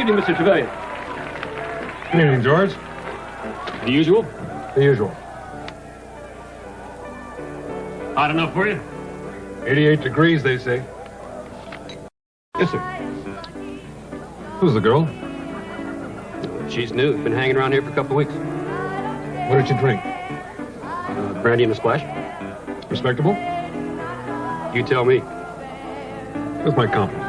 evening, Mr. Trellion. Good evening, George. The usual? The usual. Hot enough for you? 88 degrees, they say. Yes, sir. Who's the girl? She's new. Been hanging around here for a couple of weeks. What did you drink? Brandy and a splash. Respectable? You tell me. With my compliments.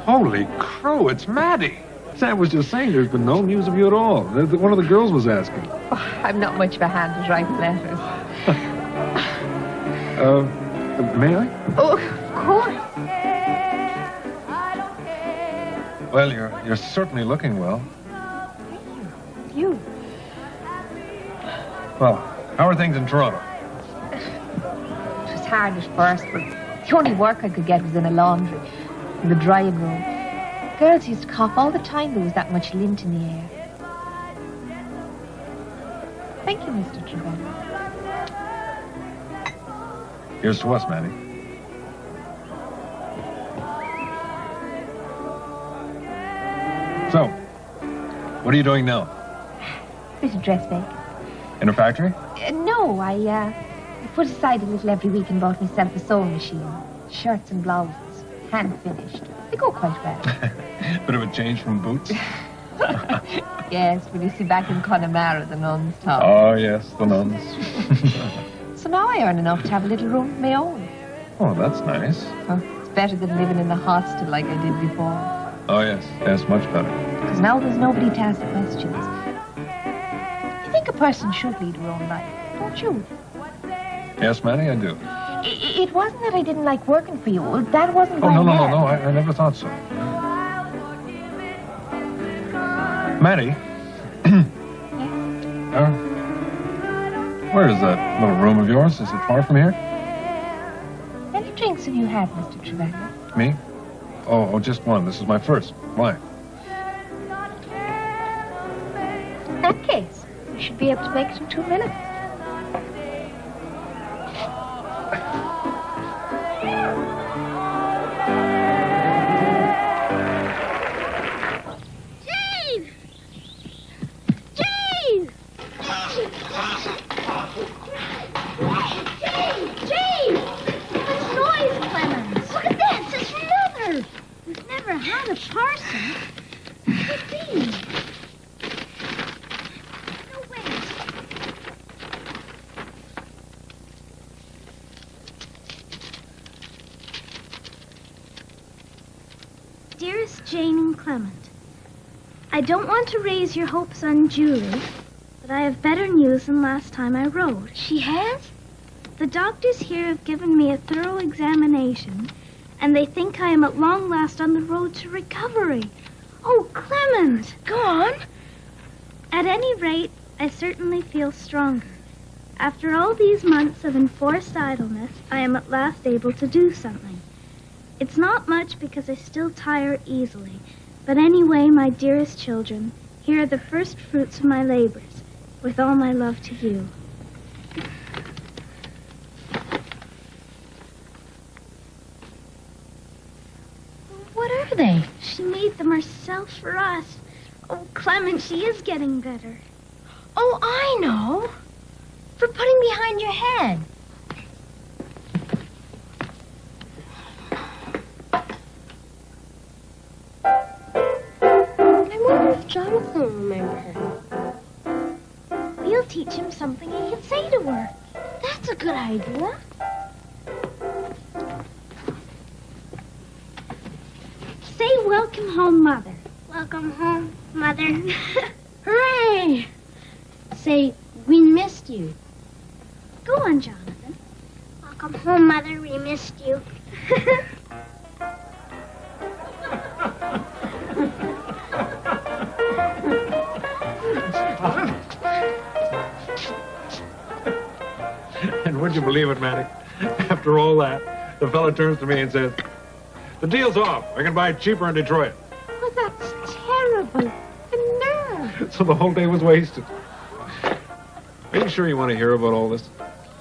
Holy crow, it's Maddie. Sam was just saying there's been no news of you at all. One of the girls was asking. Oh, I'm not much of a hand at writing letters. May I? Oh, of course. Well, you're certainly looking well. You. Well, how are things in Toronto? It was hard at first, but the only work I could get was in a laundry, in the drying room. Girls used to cough all the time there was that much lint in the air. Thank you, Mr. Trellion. Here's to us, Maddie. So, what are you doing now? Bit of dressmaking. In a factory? No, I put aside a little every week and bought myself a sewing machine. Shirts and blouses, hand-finished. They go quite well. Bit of a change from boots? Yes, when you see back in Connemara, the nuns talk. Oh, yes, the nuns. So now I earn enough to have a little room of my own. Oh, that's nice. Oh, it's better than living in a hostel like I did before. Oh, yes, much better. Because now there's nobody to ask the questions. You think a person should lead her own life, don't you? Yes, Maddie, I do. It wasn't that I didn't like working for you. That wasn't Oh, why no, I I never thought so. Maddie? Yeah? Where is that little room of yours? Is it far from here? How many drinks have you had, Mr. Trellion? Me? Oh, just one. This is my first. Why? In that case, you should be able to make it in 2 minutes. Dearest Jane and Clement, I don't want to raise your hopes on Julie, but I have better news than last time I wrote. She has? The doctors here have given me a thorough examination, and they think I am at long last on the road to recovery. Oh, Clement! Go on. At any rate, I certainly feel stronger. After all these months of enforced idleness, I am at last able to do something. It's not much because I still tire easily, but anyway, my dearest children, here are the first fruits of my labors, with all my love to you. What are they? She made them herself for us. Oh, Clement, she is getting better. Oh, I know. For putting behind your head. I wonder if Jonathan will remember her. We'll teach him something he can say to her. That's a good idea. Say, welcome home, Mother. Welcome home, Mother. Hooray! Say, we missed you. Go on, Jonathan. Welcome home, Mother. We missed you. And would you believe it, Maddie? After all that, the fella turns to me and says, The deal's off. I can buy it cheaper in Detroit. Oh, that's terrible. The nerve. So the whole day was wasted. Are you sure you want to hear about all this?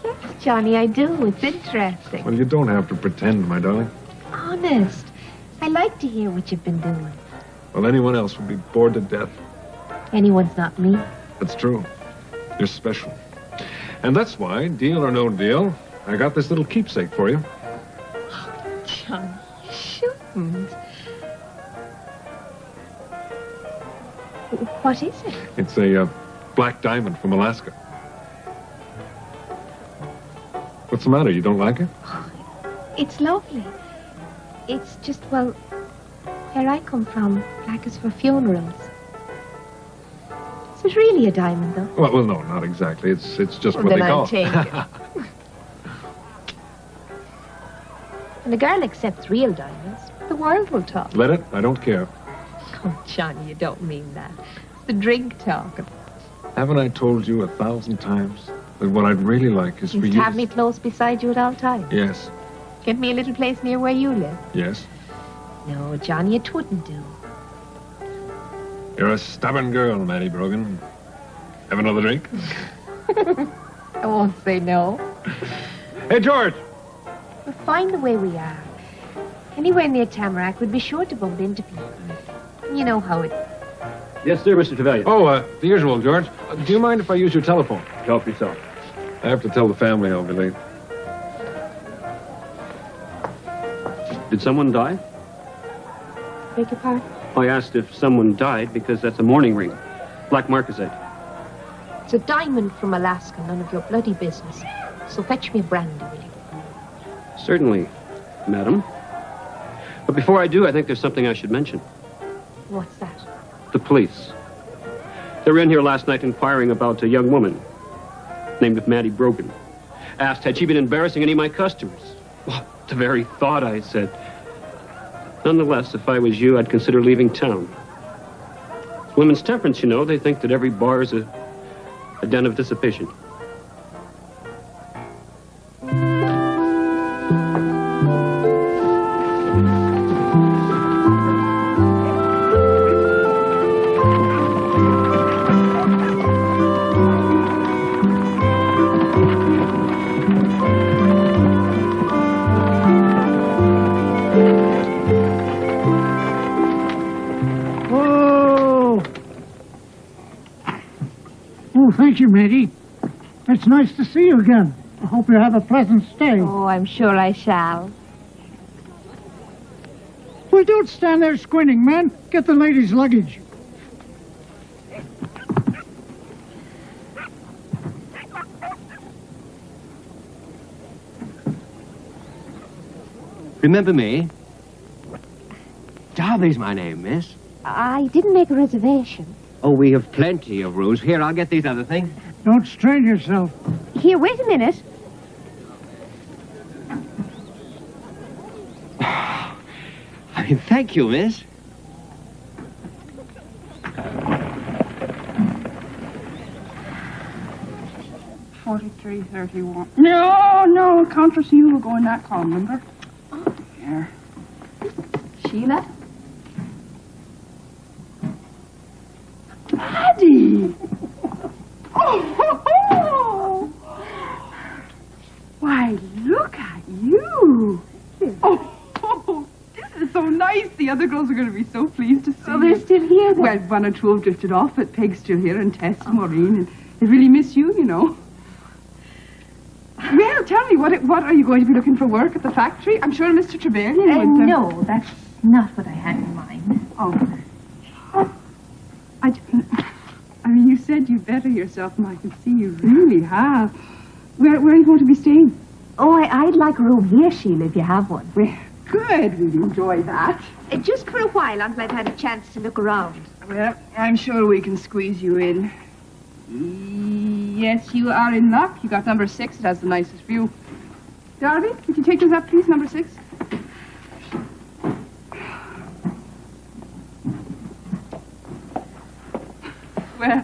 Yes, Johnny, I do. It's interesting. Well, you don't have to pretend, my darling. Honest. I like to hear what you've been doing. Well, anyone else would be bored to death. Anyone's not me. That's true. You're special. And that's why, deal or no deal, I got this little keepsake for you. Johnny, you shouldn't. What is it? It's a black diamond from Alaska. What's the matter? You don't like it? It's lovely. It's just, well, where I come from, black is for funerals. Is it really a diamond, though? Well, no, not exactly. It's just what they call it. Then I'll take it. When a girl accepts real diamonds, the world will talk. Let it. I don't care. Oh, Johnny, you don't mean that. It's the drink talking. Haven't I told you 1,000 times that what I'd really like is for you to have me close beside you at all times? Yes. Get me a little place near where you live? Yes. No, Johnny, it wouldn't do. You're a stubborn girl, Maddie Brogan. Have another drink? I won't say no. Hey, George! We'll find the way we are. Anywhere near Tamarack, we'd be sure to bump into people. You know how it... Yes, sir, Mr. Trellion. Oh, the usual, George. Do you mind if I use your telephone? Help yourself. I have to tell the family I'll be late. Did someone die? Beg your pardon? I asked if someone died because that's a mourning ring. Black marquisite. It's a diamond from Alaska, none of your bloody business. So fetch me a brandy, will you? Certainly, madam. But before I do, I think there's something I should mention. What's that? The police. They were in here last night inquiring about a young woman named Maddie Brogan. Asked had she been embarrassing any of my customers. Well, the very thought, I said. Nonetheless, if I was you, I'd consider leaving town. Women's temperance, you know. They think that every bar is a den of dissipation. Thank you, Maddie. It's nice to see you again. I hope you have a pleasant stay. Oh, I'm sure I shall. Well, don't stand there squinting, man. Get the lady's luggage. Remember me? Darby's my name, miss. I didn't make a reservation. Oh, we have plenty of rooms. Here, I'll get these other things. Don't strain yourself. Here, wait a minute. I mean, thank you, miss. $43.31. No, counter seal will go in that column, remember? Here. Sheila? Maddie! Oh! Why, look at you! Oh, this is so nice. The other girls are going to be so pleased to see you. They're still here, then? Well, one or two have drifted off, but Peg's still here, and Tess and Maureen, and they really miss you, you know. Well, tell me, what are you going to be looking for work at the factory? I'm sure Mr. Trellion would... No, that's not what I had in mind. Oh. I mean, you said you better yourself, and I can see you really have. Where are you going to be staying? Oh, I'd like a room here, Sheila, if you have one. Well, good. We'd enjoy that. Just for a while, until I've had a chance to look around. Well, I'm sure we can squeeze you in. Yes, you are in luck. You got number 6. It has the nicest view. Darby, could you take us up, please, number 6? Well,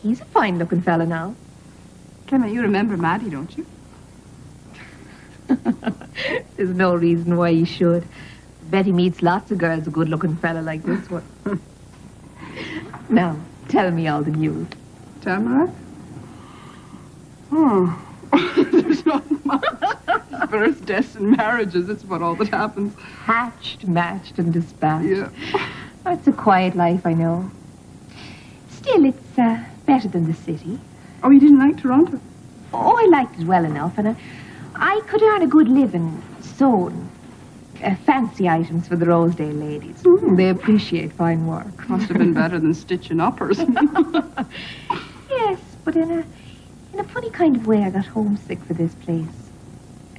He's a fine-looking fella now. Clement, you remember Maddie, don't you? There's no reason why you should. Bet he meets lots of girls, a good-looking fella like this one. Now, tell me all the news. Tamara? Oh. There's not much. Births, deaths, and marriages. That's about all that happens. Hatched, matched, and dispatched. Yeah. Oh, it's a quiet life, I know. Still, it's better than the city. Oh, you didn't like Toronto? Oh, I liked it well enough, and I could earn a good living sewing fancy items for the Rosedale ladies. They appreciate fine work. Must have been better than stitching uppers. Yes, but in a funny kind of way, I got homesick for this place.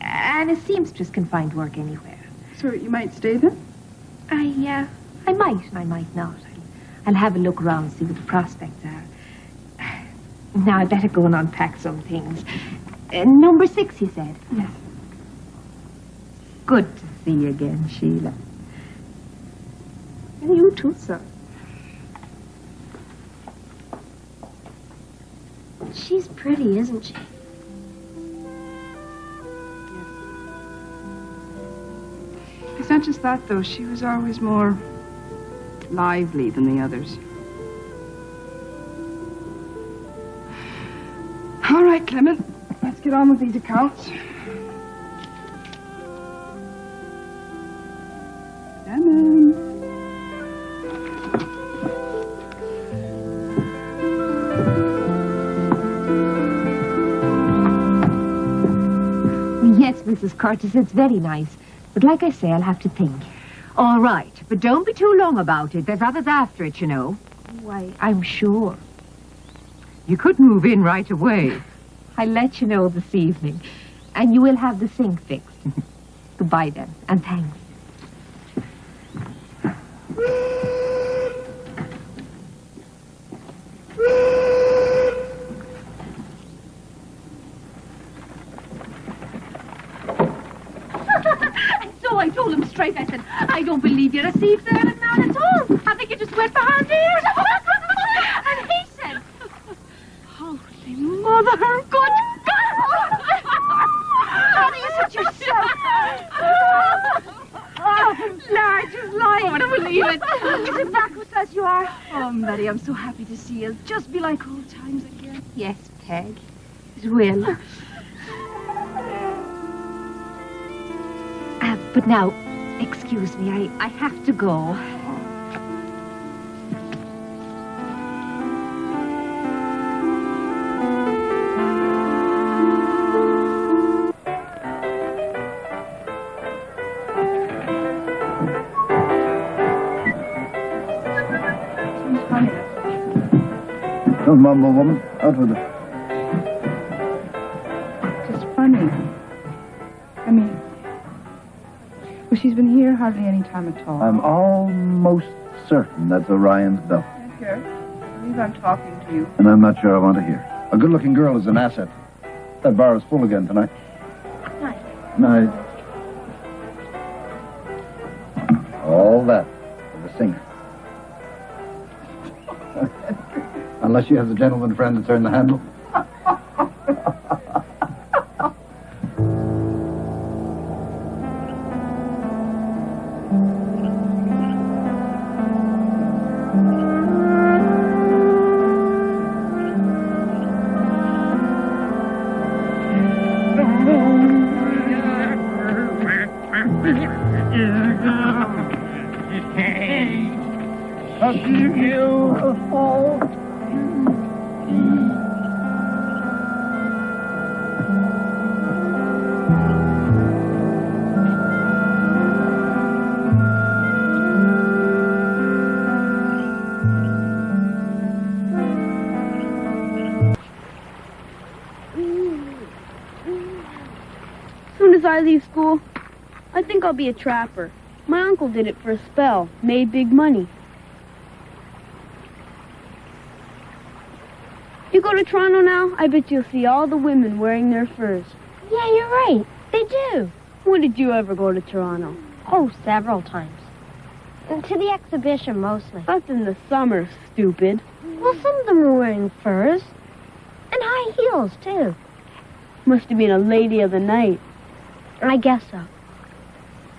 And a seamstress can find work anywhere. So you might stay there? I might and I might not. I'll have a look around, see what the prospects are. Now, I better go and unpack some things. Number 6, you said? Yes. Good to see you again, Sheila. And you too, sir. She's pretty, isn't she? It's not just that, though. She was always more lively than the others. All right, Clement. Let's get on with these accounts. Clement. Yes, Mrs. Curtis, it's very nice. But like I say, I'll have to think. All right, but don't be too long about it. There's others after it, you know. Why, I'm sure. You could move in right away. I'll let you know this evening. And you will have the sink fixed. Goodbye, then, and thanks. I told him straight. I said, I don't believe you're a seafaring man at all. I think you just went behind ears. And he said, Holy Mother, good God! How do you such yourself? Oh, large is life. I don't believe it. Is it vacuous as you are? Oh, Maddie, I'm so happy to see you. Just be like old times again. Yes, Peg. It will. But now, excuse me, I have to go. Don't mumble, woman. Out with it. Just funny. I mean... Well, she's been here hardly any time at all. I'm almost certain that's Orion's belt. Edgar, I believe I'm talking to you. And I'm not sure I want to hear. A good-looking girl is an asset. That bar is full again tonight. Night. Night. All that for the singer. Unless she has a gentleman friend to turn the handle. I leave school, I think I'll be a trapper. My uncle did it for a spell, made big money. You go to Toronto now, I bet you'll see all the women wearing their furs. Yeah, you're right. They do. When did you ever go to Toronto? Oh, several times. To the exhibition, mostly. That's in the summer, stupid. Well, some of them were wearing furs. And high heels, too. Must have been a lady of the night. I guess so.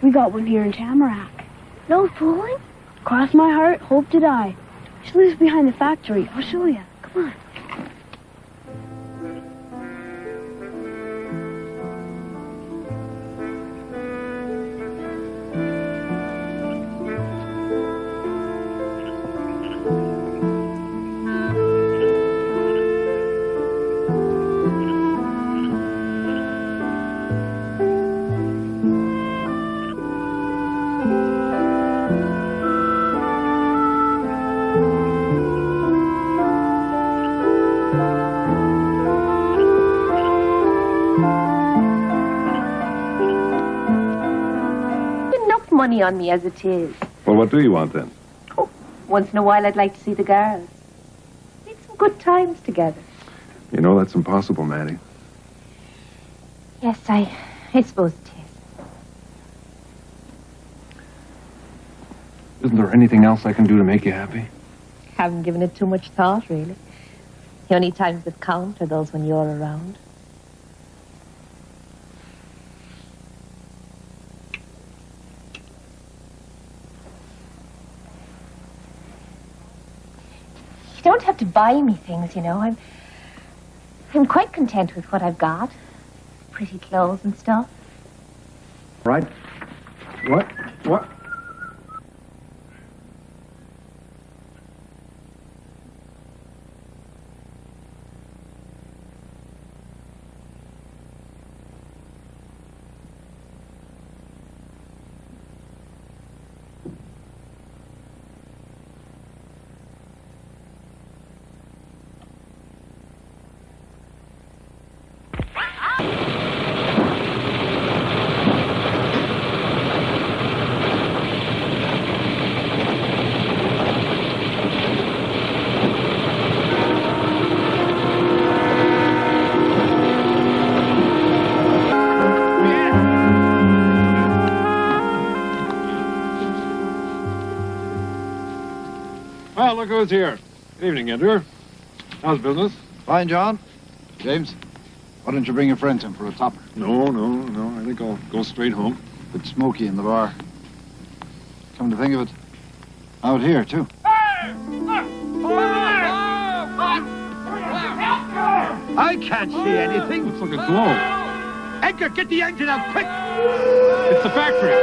We got one here in Tamarack. No fooling? Cross my heart, hope to die. She lives behind the factory. I'll show you. Come on. Money on me as it is. Well, what do you want then? Oh, once in a while I'd like to see the girls. Make some good times together. You know that's impossible, Maddie. Yes, I suppose it is. Isn't there anything else I can do to make you happy? Haven't given it too much thought, really. The only times that count are those when you're around. You don't have to buy me things, you know. I'm quite content with what I've got. Pretty clothes and stuff. Right? What? Well, look who's here. Good evening, Andrew. How's business? Fine, John. James, why don't you bring your friends in for a topper? No. I think I'll go straight home. Bit smoky in the bar. Come to think of it, out here, too. I can't see anything. Looks like a glow. Edgar, get the engine out, quick! It's the factory.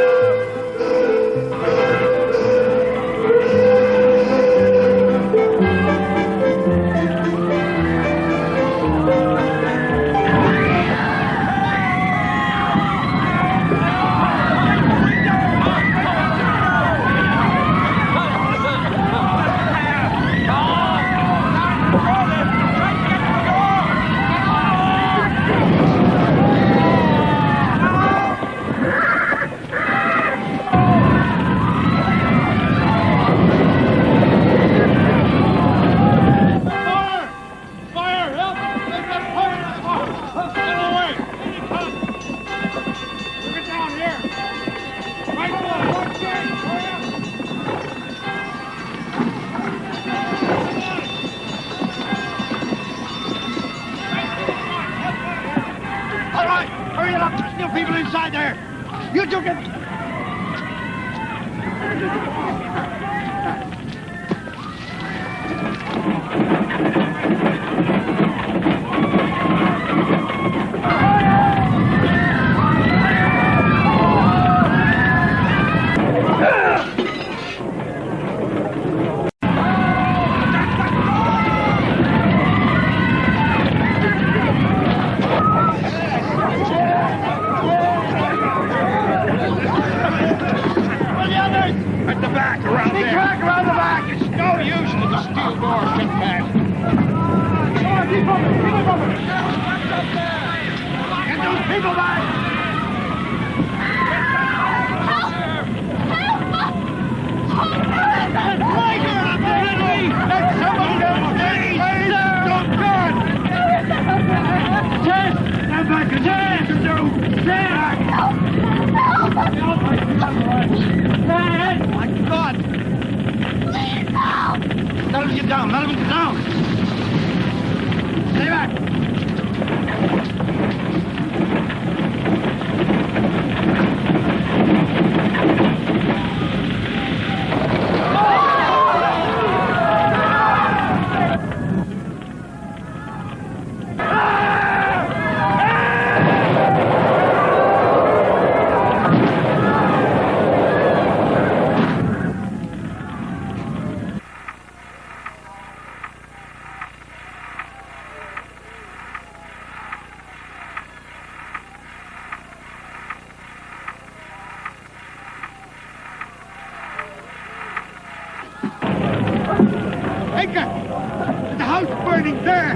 The house is burning there.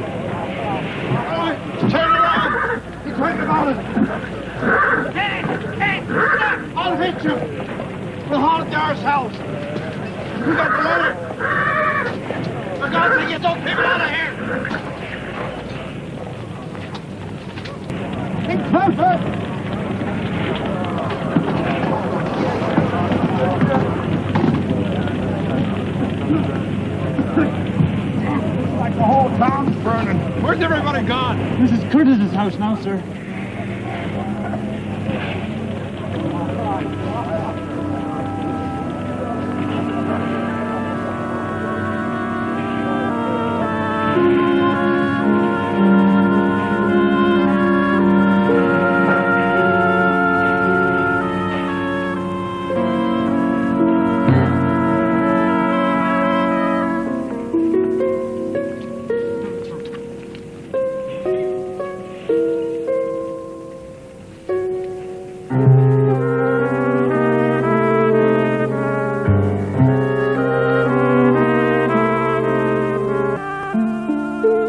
All right, turn around. Be quick about it. Hey, stop. I'll hit you. We'll haul it to ourselves. We got the ladder. For God's sake, get those people out of here. Get closer. Like the whole town's burning. Where's everybody gone? Mrs. Curtis's house now, sir.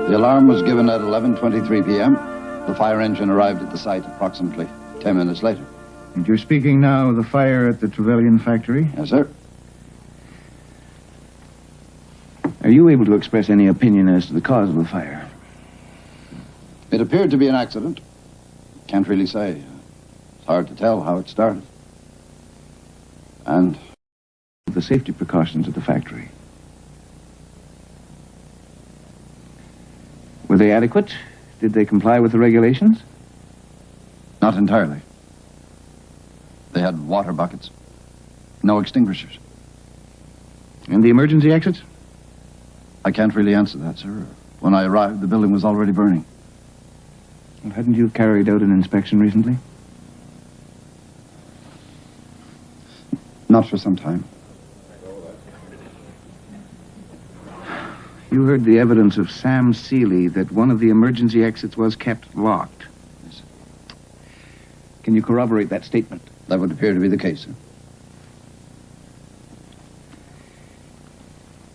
The alarm was given at 11:23 p.m. The fire engine arrived at the site approximately 10 minutes later. And you're speaking now of the fire at the Trellion factory? Yes, sir. Are you able to express any opinion as to the cause of the fire? It appeared to be an accident. Can't really say. It's hard to tell how it started. And the safety precautions at the factory. Were they adequate? Did they comply with the regulations? not entirely. They had water buckets. No extinguishers. And the emergency exits? I can't really answer that, sir. When I arrived, the building was already burning. Well, hadn't you carried out an inspection recently? Not for some time. You heard the evidence of Sam Seeley that one of the emergency exits was kept locked. Yes. Can you corroborate that statement? That would appear to be the case, sir.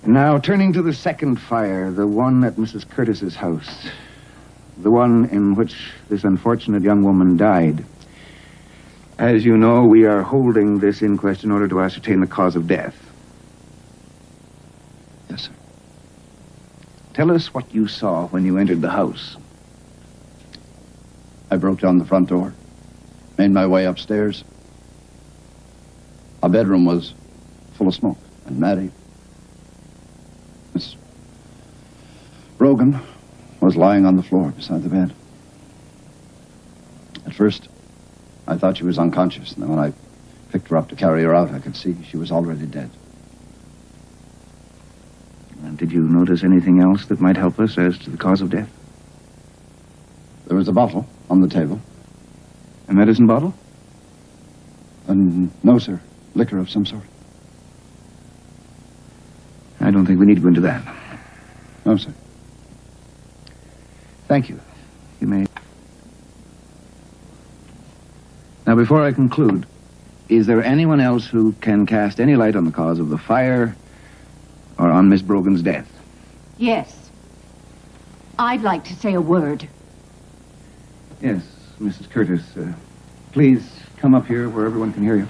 Now, turning to the second fire, the one at Mrs. Curtis's house, the one in which this unfortunate young woman died. As you know, we are holding this inquest in order to ascertain the cause of death. Yes, sir. Tell us what you saw when you entered the house. I broke down the front door, made my way upstairs. Our bedroom was full of smoke, and Maddie, Miss Brogan, was lying on the floor beside the bed. At first, I thought she was unconscious, and then when I picked her up to carry her out, I could see she was already dead. And did you notice anything else that might help us as to the cause of death? There was a bottle on the table. A medicine bottle? No, sir. Liquor of some sort. I don't think we need to go into that. No, sir. Thank you. You may. Now, before I conclude, is there anyone else who can cast any light on the cause of the fire or on Miss Brogan's death? Yes. I'd like to say a word. Yes, Mrs. Curtis. Please come up here where everyone can hear you.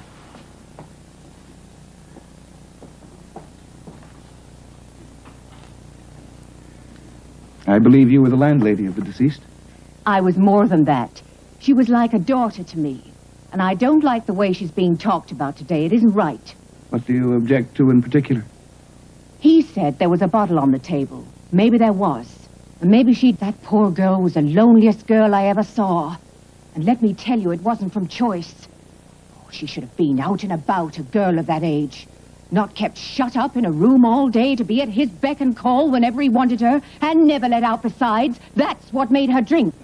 I believe you were the landlady of the deceased. I was more than that. She was like a daughter to me. And I don't like the way she's being talked about today. It isn't right. What do you object to in particular? He said there was a bottle on the table. Maybe there was. And maybe that poor girl was the loneliest girl I ever saw. And let me tell you, it wasn't from choice. Oh, she should have been out and about, a girl of that age. Not kept shut up in a room all day to be at his beck and call whenever he wanted her, and never let out besides. That's what made her drink.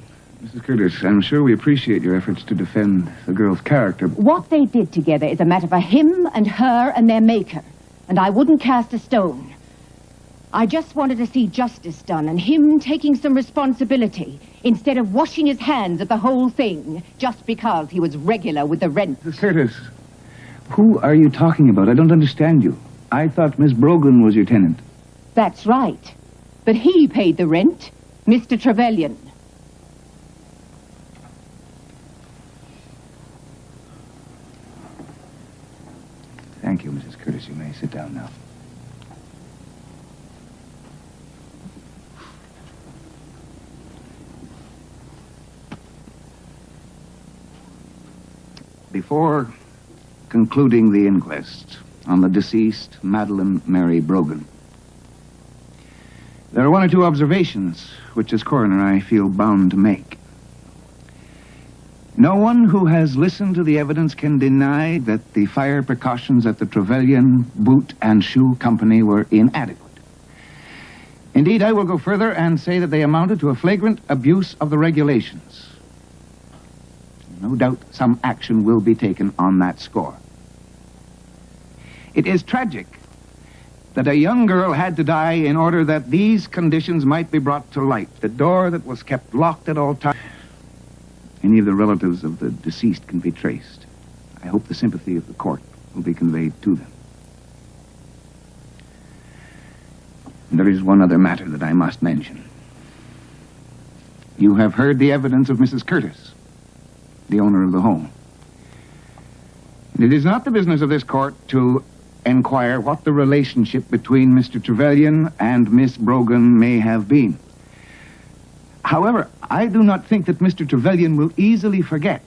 Mrs. Curtis, I'm sure we appreciate your efforts to defend the girl's character. What they did together is a matter for him and her and their maker. And I wouldn't cast a stone. I just wanted to see justice done and him taking some responsibility instead of washing his hands at the whole thing just because he was regular with the rent. Mrs. Curtis, who are you talking about? I don't understand you. I thought Miss Brogan was your tenant. That's right. But he paid the rent, Mr. Trellion. Thank you, Mrs. Curtis. You may sit down now. Before concluding the inquest on the deceased Madeline Mary Brogan, there are one or two observations which, as coroner, I feel bound to make. No one who has listened to the evidence can deny that the fire precautions at the Trellion Boot and Shoe Company were inadequate. Indeed, I will go further and say that they amounted to a flagrant abuse of the regulations. No doubt some action will be taken on that score. It is tragic that a young girl had to die in order that these conditions might be brought to light. The door that was kept locked at all times. Any of the relatives of the deceased can be traced. I hope the sympathy of the court will be conveyed to them. And there is one other matter that I must mention. You have heard the evidence of Mrs. Curtis, the owner of the home. And it is not the business of this court to inquire what the relationship between Mr. Trellion and Miss Brogan may have been. However, I do not think that Mr. Trellion will easily forget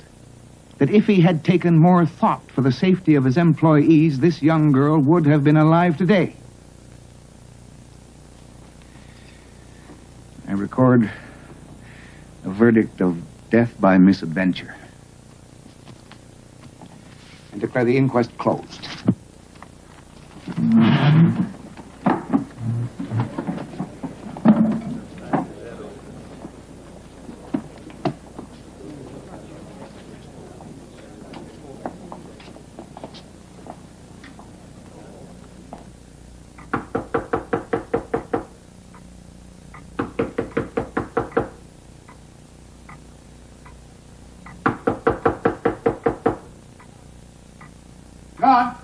that if he had taken more thought for the safety of his employees, this young girl would have been alive today. I record a verdict of death by misadventure and declare the inquest closed. John!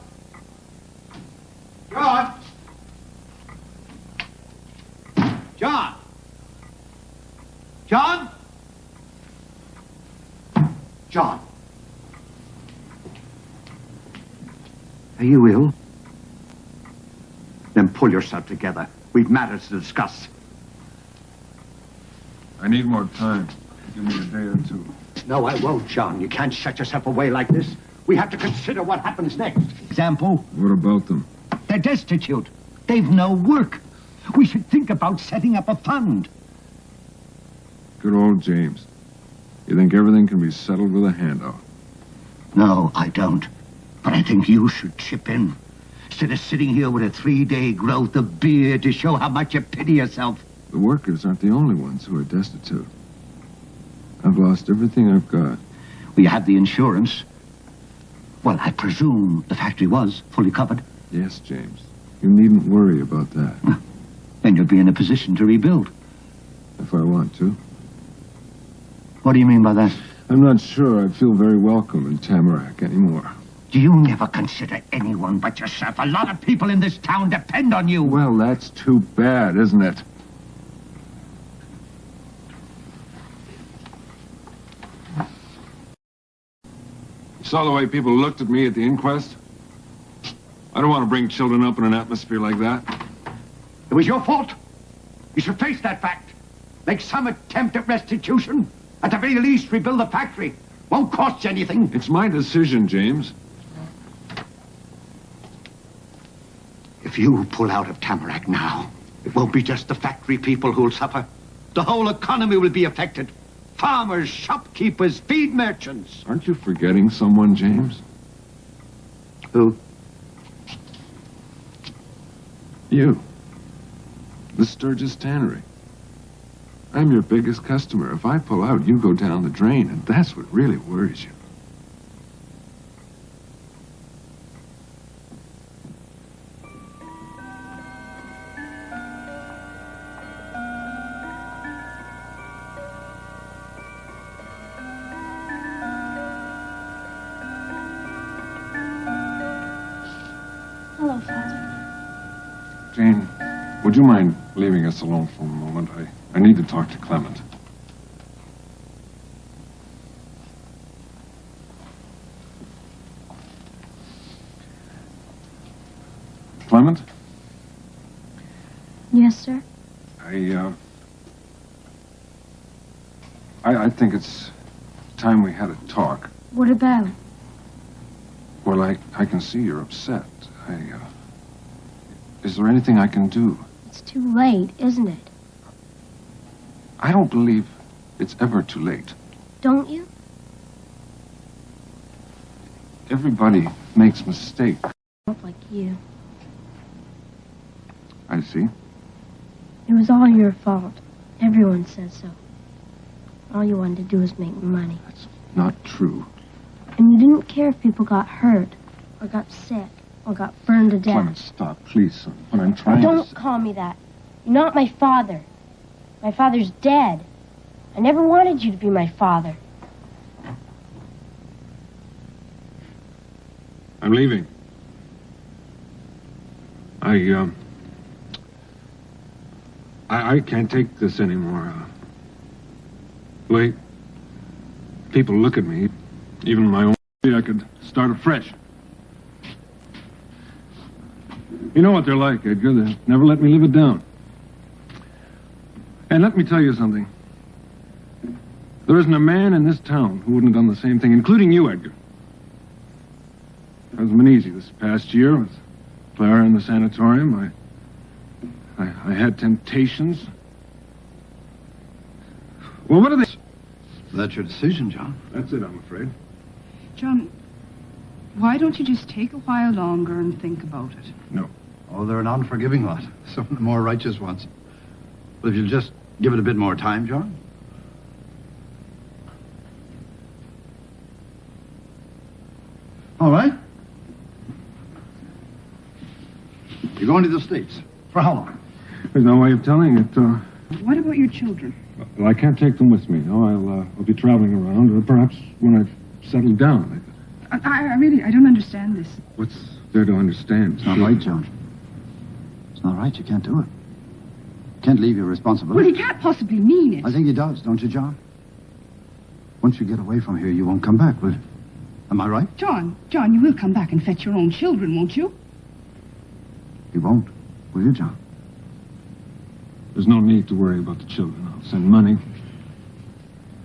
John! John! John! John! Are you ill? Then pull yourself together. We've matters to discuss. I need more time. Give me a day or two. No, I won't, John. You can't shut yourself away like this. We have to consider what happens next. Example? What about them? They're destitute. They've no work. We should think about setting up a fund. Good old James. You think everything can be settled with a handout? No, I don't. But I think you should chip in. Instead of sitting here with a 3-day growth of beard to show how much you pity yourself. The workers aren't the only ones who are destitute. I've lost everything I've got. Well, you have the insurance. Well, I presume the factory was fully covered. Yes, James. You needn't worry about that. Then you'll be in a position to rebuild. If I want to. What do you mean by that? I'm not sure I feel very welcome in Tamarack anymore. Do you never consider anyone but yourself? A lot of people in this town depend on you. Well, that's too bad, isn't it? Saw the way people looked at me at the inquest? I don't want to bring children up in an atmosphere like that. It was your fault. You should face that fact. Make some attempt at restitution. At the very least, rebuild the factory. Won't cost you anything. It's my decision, James. If you pull out of Tamarack now, it won't be just the factory people who'll suffer. The whole economy will be affected. Farmers, shopkeepers, feed merchants. Aren't you forgetting someone, James? Who? You. The Sturgis Tannery. I'm your biggest customer. If I pull out, you go down the drain, and that's what really worries you. Hello, Father. Jane, would you mind leaving us alone for a moment? I need to talk to Clement. Clement? Yes, sir? I think it's time we had a talk. What about? Well, I can see you're upset. Is there anything I can do? It's too late, isn't it? I don't believe it's ever too late. Don't you? Everybody makes mistakes. Not like you. I see. It was all your fault. Everyone says so. All you wanted to do was make money. That's not true. And you didn't care if people got hurt, or got sick, or got burned to death. Clement, stop, please, son. What I'm trying Don't to say... call me that. You're not my father. My father's dead. I never wanted you to be my father. I'm leaving. I can't take this anymore. Wait. People look at me. Even my own... I could start afresh. You know what they're like, Edgar. They never let me live it down. And let me tell you something. There isn't a man in this town who wouldn't have done the same thing, including you, Edgar. It hasn't been easy this past year with Clara in the sanatorium. I had temptations. Well, what are they... That's your decision, John. That's it, I'm afraid. John, why don't you just take a while longer and think about it? No. Oh, they're an unforgiving lot. Some of the more righteous ones. But if you'll just give it a bit more time, John. All right. You're going to the States. For how long? There's no way of telling it. What about your children? Well, I can't take them with me. No, I'll be traveling around, or perhaps when I've settled down. I don't understand this. What's there to understand? It's not right, John. It's not right. You can't do it. Can't leave your responsibility. Well, he can't possibly mean it. I think he does, don't you, John? Once you get away from here, you won't come back, will you? Am I right? John, you will come back and fetch your own children, won't you? You won't, will you, John? There's no need to worry about the children. I'll send money.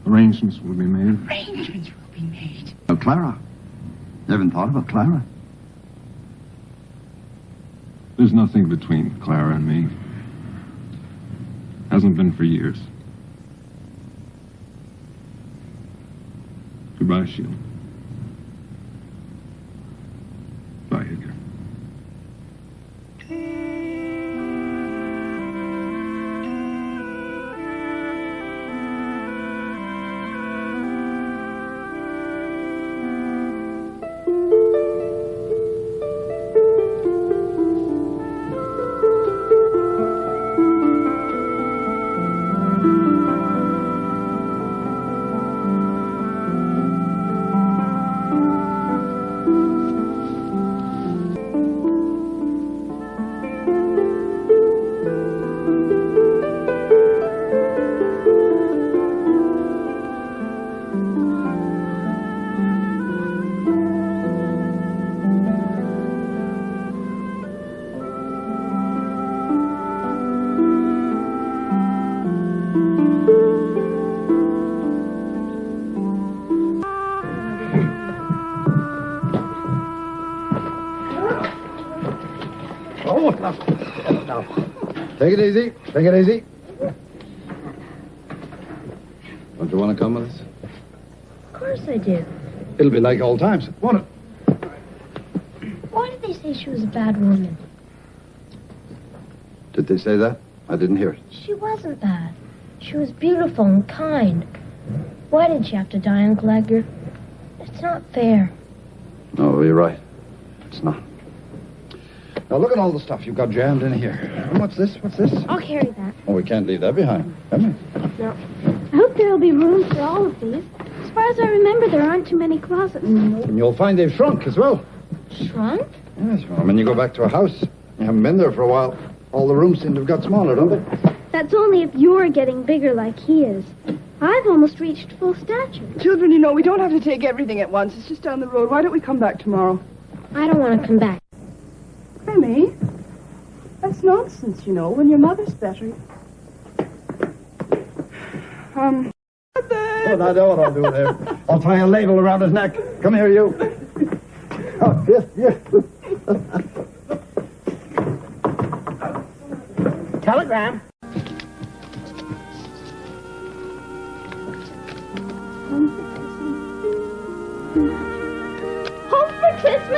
Arrangements will be made. Arrangements will be made. Well, Clara. You haven't thought about Clara? There's nothing between Clara and me. Hasn't been for years. Goodbye, Sheila. Bye, Edgar. Take it easy. Take it easy. Don't you want to come with us? Of course I do. It'll be like old times, won't it? Why did they say she was a bad woman? Did they say that? I didn't hear it. She wasn't bad. She was beautiful and kind. Why did she have to die, Uncle Edgar? It's not fair. No, you're right. It's not. Now, look at all the stuff you've got jammed in here. And what's this? What's this? I'll carry that. Oh, we can't leave that behind, can we? No. I hope there'll be room for all of these. As far as I remember, there aren't too many closets. And you'll find they've shrunk as well. Shrunk? Yes, well, when you go back to a house, you haven't been there for a while. All the rooms seem to have got smaller, don't they? That's only if you're getting bigger like he is. I've almost reached full stature. Children, you know, we don't have to take everything at once. It's just down the road. Why don't we come back tomorrow? I don't want to come back. Remy, that's nonsense, you know, when your mother's better. Oh, I know what I'll do there. I'll tie a ladle around his neck. Come here, you. Oh, yes. Telegram.